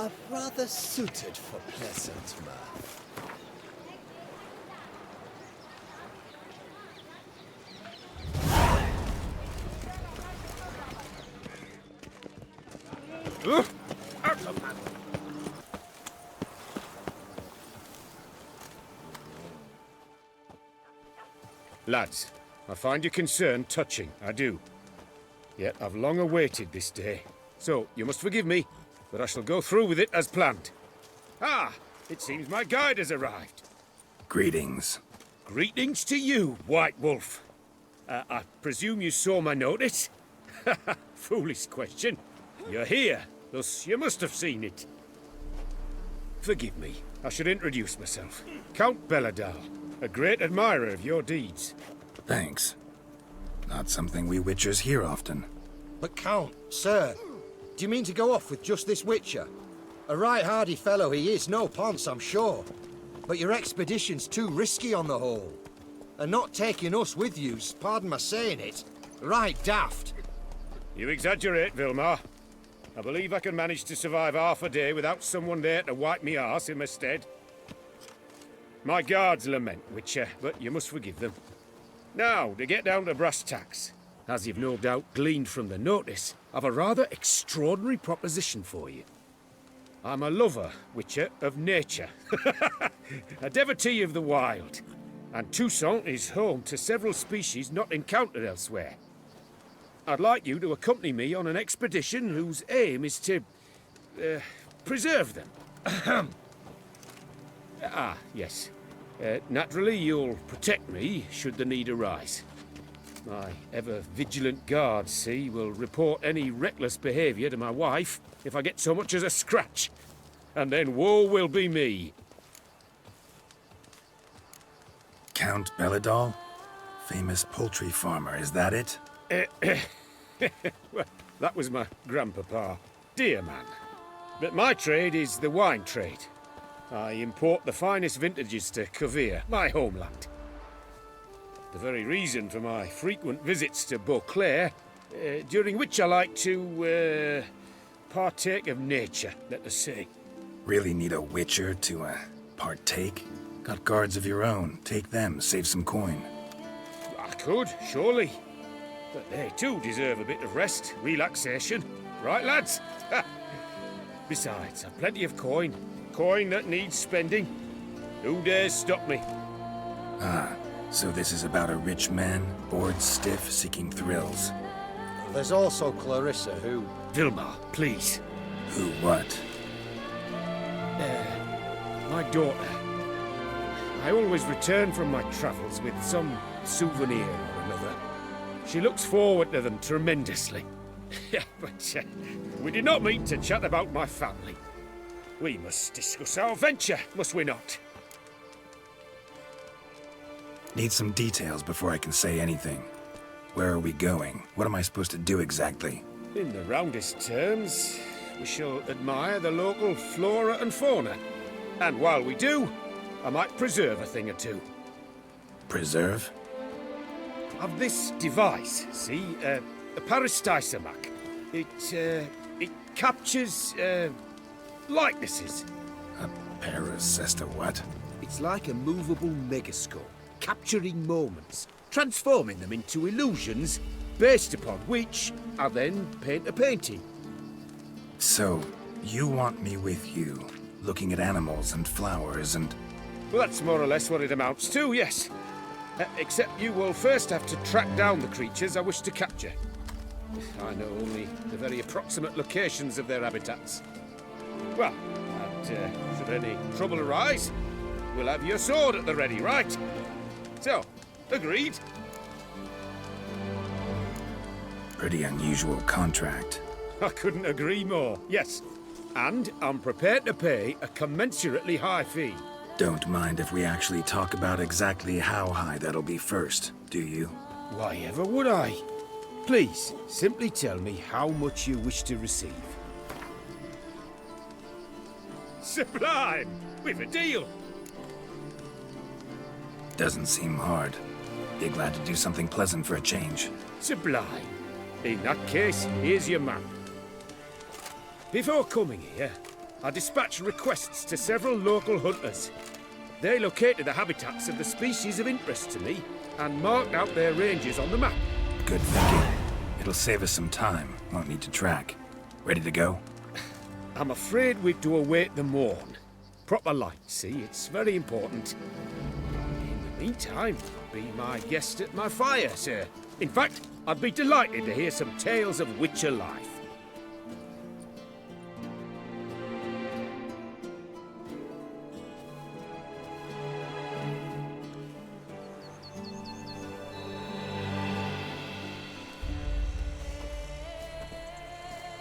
are rather suited for pleasant mirth. Lads, I find your concern touching, I do. Yet I've long awaited this day. So, you must forgive me, but I shall go through with it as planned. Ah, it seems my guide has arrived. Greetings. Greetings to you, White Wolf. I presume you saw my notice? Foolish question. You're here, thus you must have seen it. Forgive me, I should introduce myself. Count Belladal, a great admirer of your deeds. Thanks. Not something we Witchers hear often. But Count, sir, do you mean to go off with just this Witcher? A right hardy fellow he is, no ponce, I'm sure. But your expedition's too risky on the whole. And not taking us with you's, pardon my saying it, right daft. You exaggerate, Vilmar. I believe I can manage to survive half a day without someone there to wipe me arse in my stead. My guards lament, Witcher, but you must forgive them. Now, to get down to brass tacks. As you've no doubt gleaned from the notice, I've a rather extraordinary proposition for you. I'm a lover, Witcher, of nature. A devotee of the wild. And Toussaint is home to several species not encountered elsewhere. I'd like you to accompany me on an expedition whose aim is to... preserve them. Yes. Naturally, you'll protect me should the need arise. My ever-vigilant guards, see, will report any reckless behaviour to my wife if I get so much as a scratch. And then woe will be me. Count Belladal? Famous poultry farmer, is that it? Well, that was my grandpapa. Dear man. But my trade is the wine trade. I import the finest vintages to Kovir, my homeland. The very reason for my frequent visits to Beauclair, during which I like to, partake of nature, let us say. Really need a Witcher to, partake? Got guards of your own. Take them, save some coin. I could, surely. But they too deserve a bit of rest, relaxation. Right, lads? Besides, I've plenty of coin. Coin that needs spending. Who dares stop me? Ah, so this is about a rich man, bored stiff, seeking thrills. There's also Clarissa, who... Vilmar, please. Who what? My daughter. I always return from my travels with some souvenir or another. She looks forward to them tremendously. But we did not meet to chat about my family. We must discuss our venture, must we not? Need some details before I can say anything. Where are we going? What am I supposed to do exactly? In the roundest terms, we shall admire the local flora and fauna. And while we do, I might preserve a thing or two. Preserve? Of this device, see? A Parastysomac. It captures, likenesses. A paracesta what? It's like a movable megascope, capturing moments, transforming them into illusions, based upon which I then paint a painting. So, you want me with you, looking at animals and flowers and... Well, that's more or less what it amounts to, yes. Except you will first have to track down the creatures I wish to capture. I know only the very approximate locations of their habitats. Well, and should any trouble arise, we'll have your sword at the ready, right? So, agreed? Pretty unusual contract. I couldn't agree more, yes. And I'm prepared to pay a commensurately high fee. Don't mind if we actually talk about exactly how high that'll be first, do you? Why ever would I? Please, simply tell me how much you wish to receive. Sublime! We've a deal! Doesn't seem hard. Be glad to do something pleasant for a change. Sublime. In that case, here's your map. Before coming here, I dispatched requests to several local hunters. They located the habitats of the species of interest to me and marked out their ranges on the map. Good thinking. It'll save us some time. Won't need to track. Ready to go? I'm afraid we've to await the morn. Proper light, see? It's very important. In the meantime, be my guest at my fire, sir. In fact, I'd be delighted to hear some tales of Witcher life.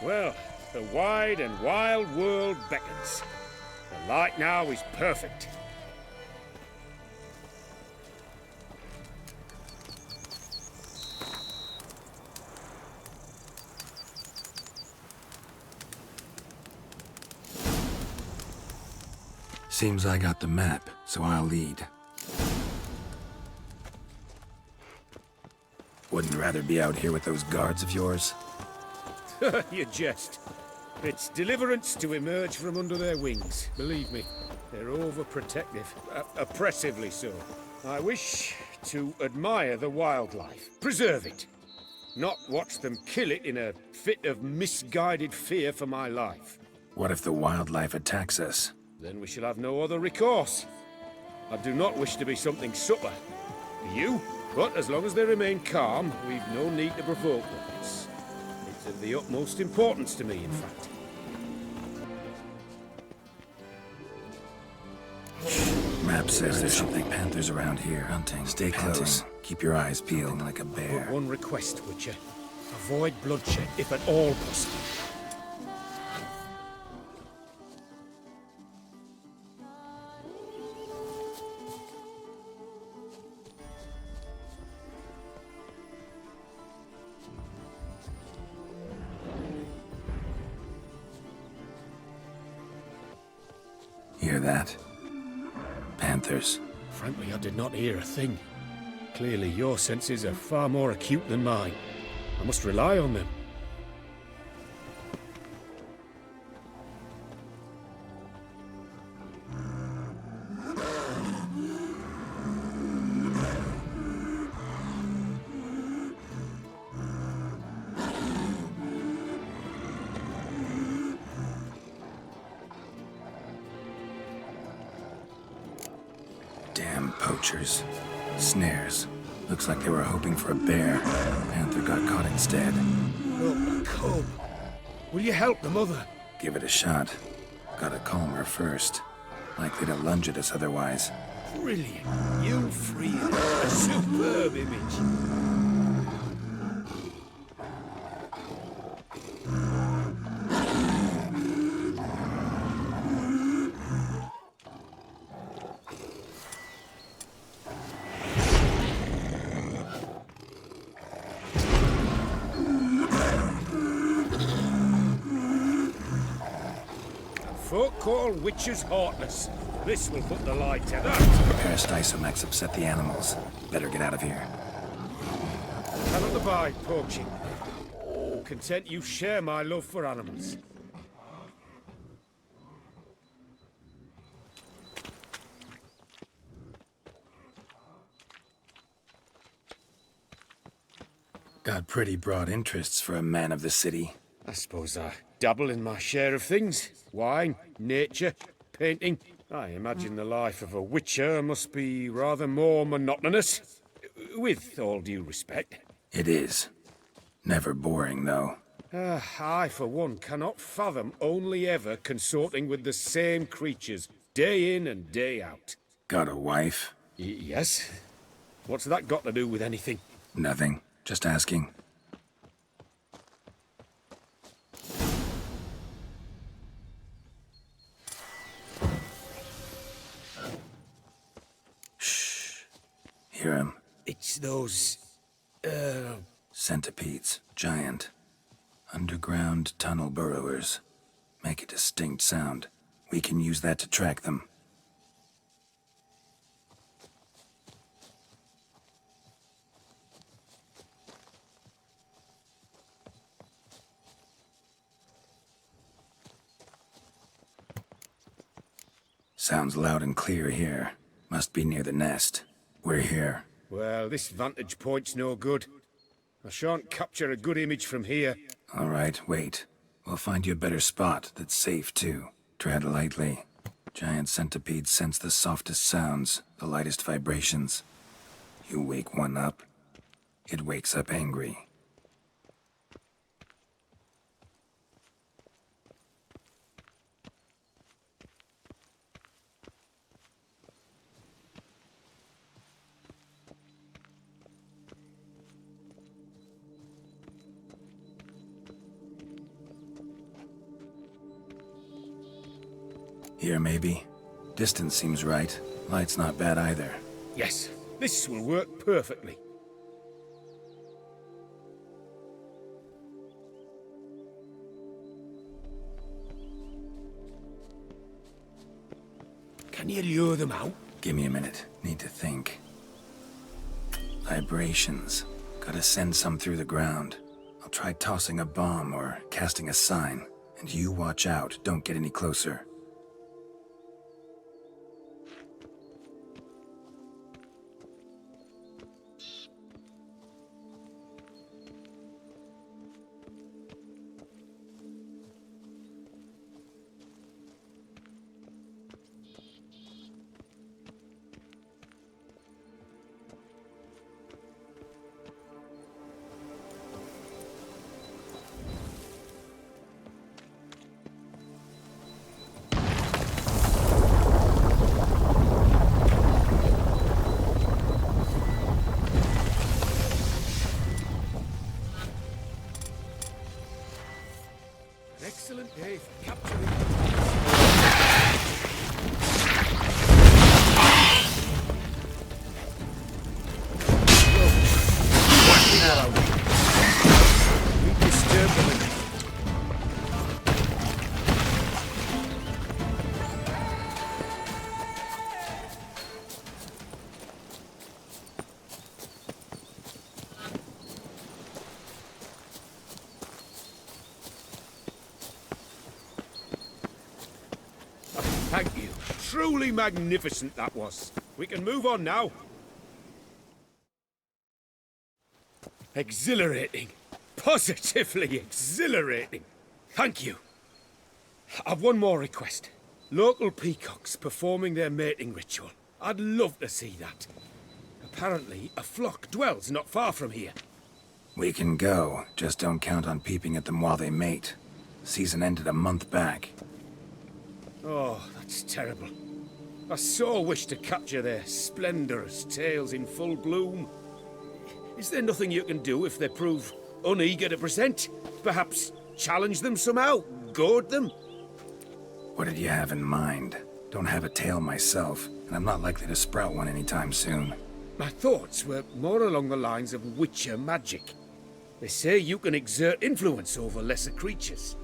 Well, the wide and wild world beckons. The light now is perfect. Seems I got the map, so I'll lead. Wouldn't rather be out here with those guards of yours? You jest. It's deliverance to emerge from under their wings. Believe me, they're overprotective. Oppressively so. I wish to admire the wildlife. Preserve it. Not watch them kill it in a fit of misguided fear for my life. What if the wildlife attacks us? Then we shall have no other recourse. I do not wish to be something supper. Do you? But as long as they remain calm, we've no need to provoke them. It's of the utmost importance to me, in fact. Map says there's something panthers around here. Hunting. Stay close. Keep your eyes peeled like a bear. But one request, Witcher. Avoid bloodshed, if at all possible. Hear that? Panthers. Frankly, I did not hear a thing. Clearly, your senses are far more acute than mine. I must rely on them. Damn poachers. Snares. Looks like they were hoping for a bear. Panther got caught instead. Look, cub. Will you help the mother? Give it a shot. Gotta calm her first. Likely to lunge at us otherwise. Brilliant. You free her. A superb image. Folk call witches heartless. This will put the light to that. Parastysomax upset the animals. Better get out of here. Cannot abide poaching. Content you share my love for animals. Got pretty broad interests for a man of the city. I suppose I dabble in my share of things. Wine, nature, painting. I imagine the life of a witcher must be rather more monotonous. With all due respect. It is. Never boring, though. I, for one, cannot fathom only ever consorting with the same creatures, day in and day out. Got a wife? Yes? What's that got to do with anything? Nothing. Just asking. Shh. Hear him. It's those... Centipedes. Giant. Underground tunnel burrowers. Make a distinct sound. We can use that to track them. Sounds loud and clear here. Must be near the nest. We're here. Well, this vantage point's no good. I shan't capture a good image from here. All right, wait. We'll find you a better spot that's safe, too. Tread lightly. Giant centipedes sense the softest sounds, the lightest vibrations. You wake one up, it wakes up angry. Here, maybe? Distance seems right. Light's not bad either. Yes, this will work perfectly. Can you lure them out? Give me a minute. Need to think. Vibrations. Gotta send some through the ground. I'll try tossing a bomb or casting a sign. And you watch out. Don't get any closer. An excellent day for capturing. We disturb them enough. Thank you. Truly magnificent that was. We can move on now. Exhilarating. Positively exhilarating. Thank you. I've one more request. Local peacocks performing their mating ritual. I'd love to see that. Apparently, a flock dwells not far from here. We can go. Just don't count on peeping at them while they mate. Season ended a month back. Oh, that's terrible. I so wish to capture their splendorous tails in full bloom. Is there nothing you can do if they prove uneager to present? Perhaps challenge them somehow? Goad them? What did you have in mind? Don't have a tail myself, and I'm not likely to sprout one anytime soon. My thoughts were more along the lines of Witcher magic. They say you can exert influence over lesser creatures.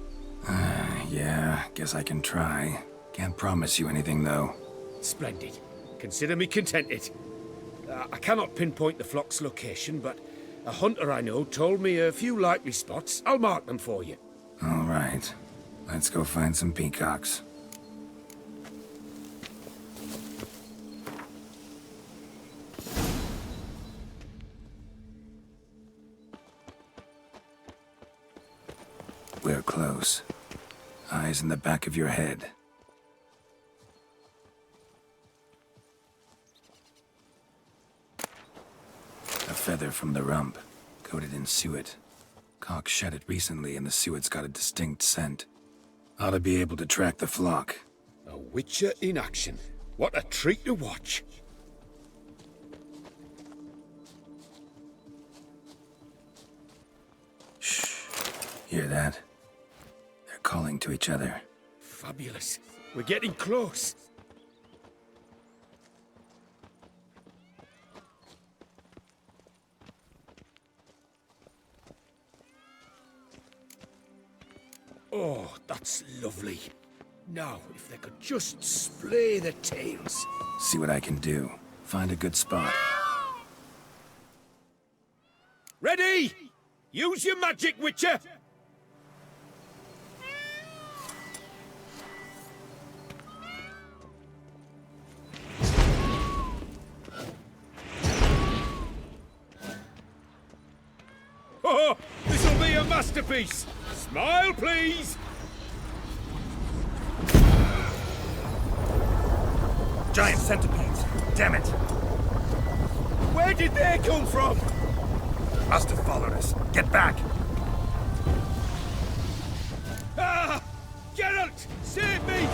Yeah, guess I can try. Can't promise you anything, though. Splendid. Consider me contented. I cannot pinpoint the flock's location, but a hunter I know told me a few likely spots. I'll mark them for you. All right. Let's go find some peacocks. We're close. Eyes in the back of your head. A feather from the rump, coated in suet. Cock shed it recently and the suet's got a distinct scent. Ought to be able to track the flock. A Witcher in action. What a treat to watch. Shh. Hear that? They're calling to each other. Fabulous. We're getting close. Oh, that's lovely. Now, if they could just splay their tails. See what I can do. Find a good spot. Ready? Use your magic, Witcher! Oh, this'll be a masterpiece. Smile, please. Giant centipedes! Damn it! Where did they come from? Must have followed us. Get back! Ah! Geralt! Save me!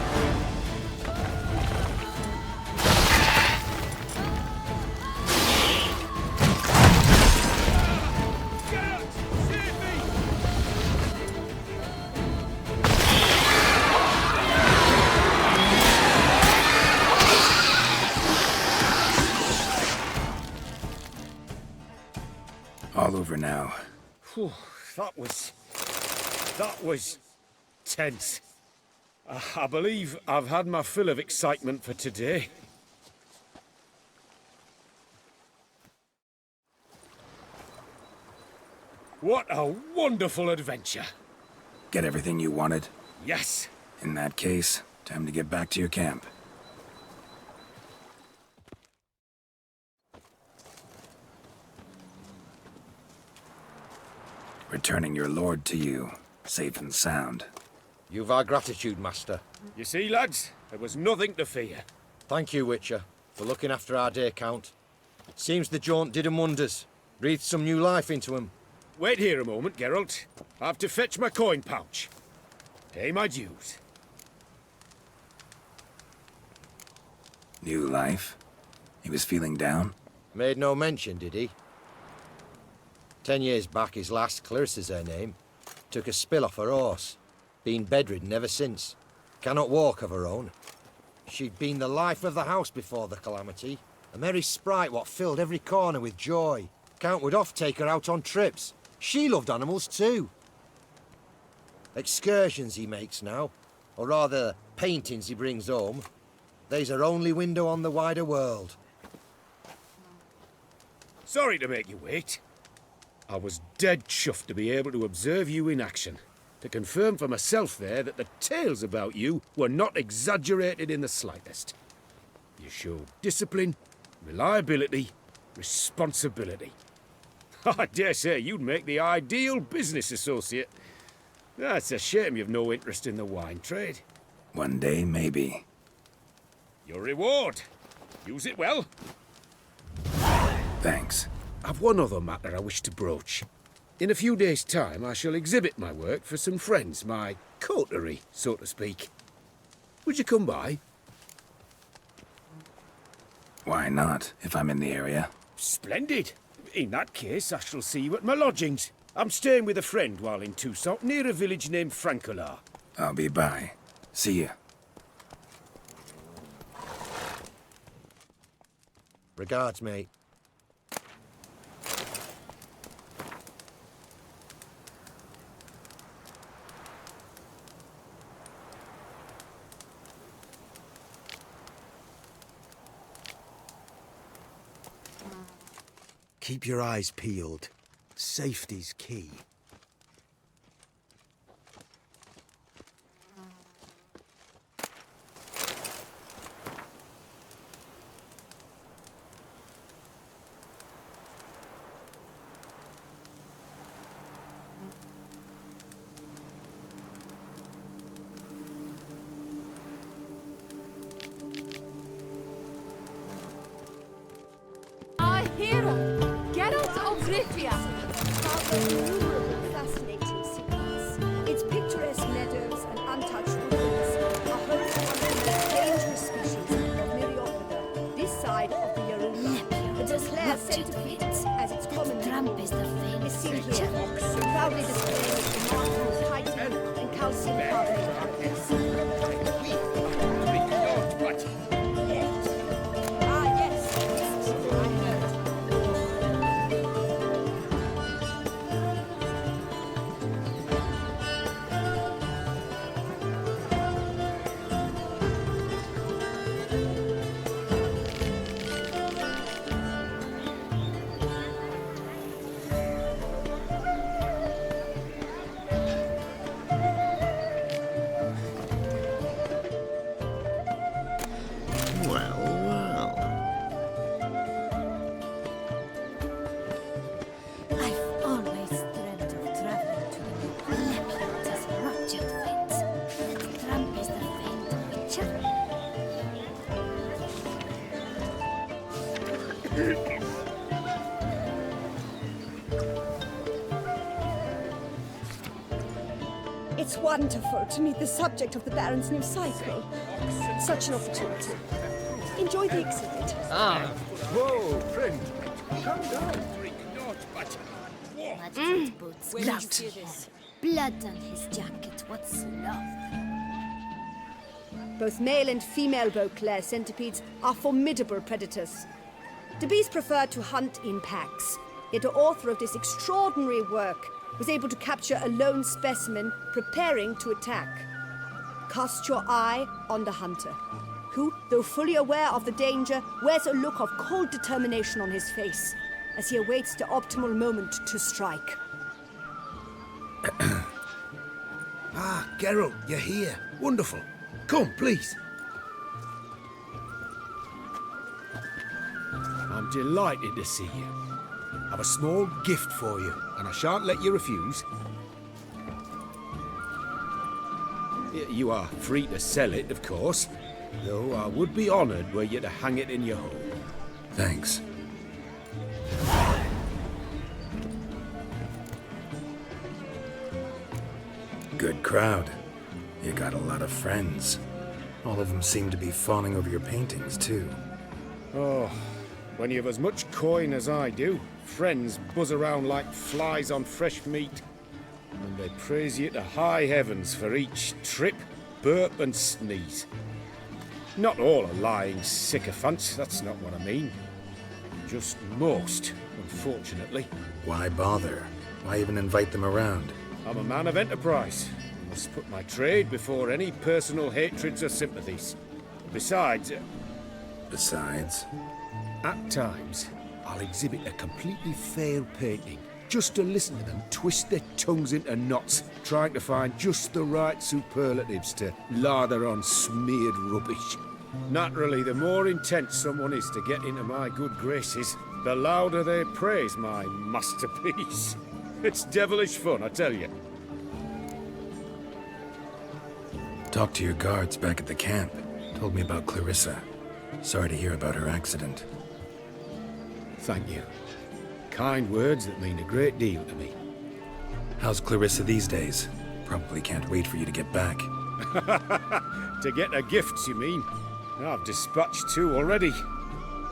Geralt! Save me! All over now. Whew, that was tense. I believe I've had my fill of excitement for today. What a wonderful adventure. Get everything you wanted? Yes. In that case, time to get back to your camp. Returning your lord to you, safe and sound. You've our gratitude, Master. You see, lads, there was nothing to fear. Thank you, Witcher, for looking after our day count. Seems the jaunt did 'em wonders. Breathed some new life into 'em. Wait here a moment, Geralt. I have to fetch my coin pouch. Pay my dues. New life? He was feeling down? Made no mention, did he? 10 years back, his last, Clarissa's her name, took a spill off her horse. Been bedridden ever since. Cannot walk of her own. She'd been the life of the house before the calamity. A merry sprite what filled every corner with joy. Count would oft take her out on trips. She loved animals too. Excursions he makes now, or rather, paintings he brings home. They's her only window on the wider world. Sorry to make you wait. I was dead chuffed to be able to observe you in action. To confirm for myself there that the tales about you were not exaggerated in the slightest. You showed discipline, reliability, responsibility. I dare say you'd make the ideal business associate. It's a shame you've no interest in the wine trade. One day, maybe. Your reward. Use it well. Thanks. I've one other matter I wish to broach. In a few days' time, I shall exhibit my work for some friends, my coterie, so to speak. Would you come by? Why not, if I'm in the area? Splendid. In that case, I shall see you at my lodgings. I'm staying with a friend while in Toussaint, near a village named Francolar. I'll be by. See ya. Regards, mate. Keep your eyes peeled. Safety's key. Our hero, Geralt of Rivia. Innumerable fascinating secrets. Its picturesque meadows and untouched woodlands are home to one of the most dangerous species of Myriopode, this side of the Yaruna. The declared centipede, as it's commonly Trump is the is famous seen here, proudly displaying its remarkable titan and calcium carbonate outputs. Ah, yes, I heard. Witcher? It's wonderful to meet the subject of the Baron's new cycle. Such an opportunity. Enjoy the exhibit. Whoa, friend. Calm down. Drink not, but... Mudfoot boots, grouchy hair, blood on his jacket. What's love? Both male and female Beauclair centipedes are formidable predators. The bees prefer to hunt in packs, yet the author of this extraordinary work was able to capture a lone specimen preparing to attack. Cast your eye on the hunter, who, though fully aware of the danger, wears a look of cold determination on his face as he awaits the optimal moment to strike. Ah, Geralt, you're here. Wonderful. Come, please. I'm delighted to see you. I've a small gift for you, and I shan't let you refuse. You are free to sell it, of course, though I would be honoured were you to hang it in your home. Thanks. Good crowd. You got a lot of friends. All of them seem to be fawning over your paintings, too. Oh, when you've as much coin as I do, friends buzz around like flies on fresh meat. And they praise you to high heavens for each trip, burp and sneeze. Not all are lying sycophants, that's not what I mean. Just most, unfortunately. Why bother? Why even invite them around? I'm a man of enterprise. I must put my trade before any personal hatreds or sympathies. Besides, at times, I'll exhibit a completely failed painting, just to listen to them twist their tongues into knots, trying to find just the right superlatives to lather on smeared rubbish. Naturally, the more intent someone is to get into my good graces, the louder they praise my masterpiece. It's devilish fun, I tell you. Talked to your guards back at the camp. Told me about Clarissa. Sorry to hear about her accident. Thank you. Kind words that mean a great deal to me. How's Clarissa these days? Probably can't wait for you to get back. To get her gifts, you mean? I've dispatched 2 already.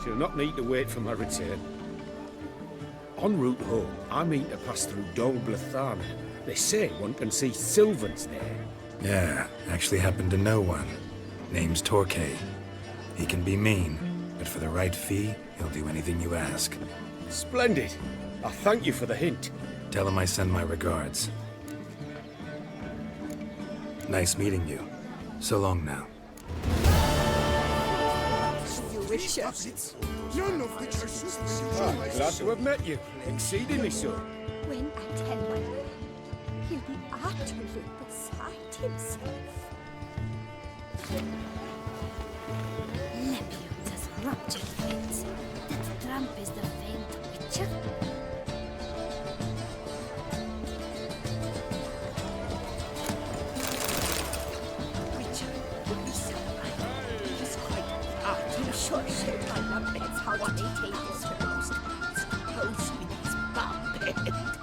She'll not need to wait for my return. En route home, I mean to pass through Dol Blathana. They say one can see Sylvans there. Yeah, actually happen to know one. Name's Torquay. He can be mean, but for the right fee, he'll do anything you ask. Splendid. I thank you for the hint. Tell him I send my regards. Nice meeting you. So long now. Witcher. Glad to have met you. Exceedingly so. When I tell my man, he'll be utterly beside himself. Lepiot has ruptured fate. That Trump is the famed Witcher. Witcher would be so right. He's quite I'm sure showed my numbers how to maintain his toast. Toast with his bum.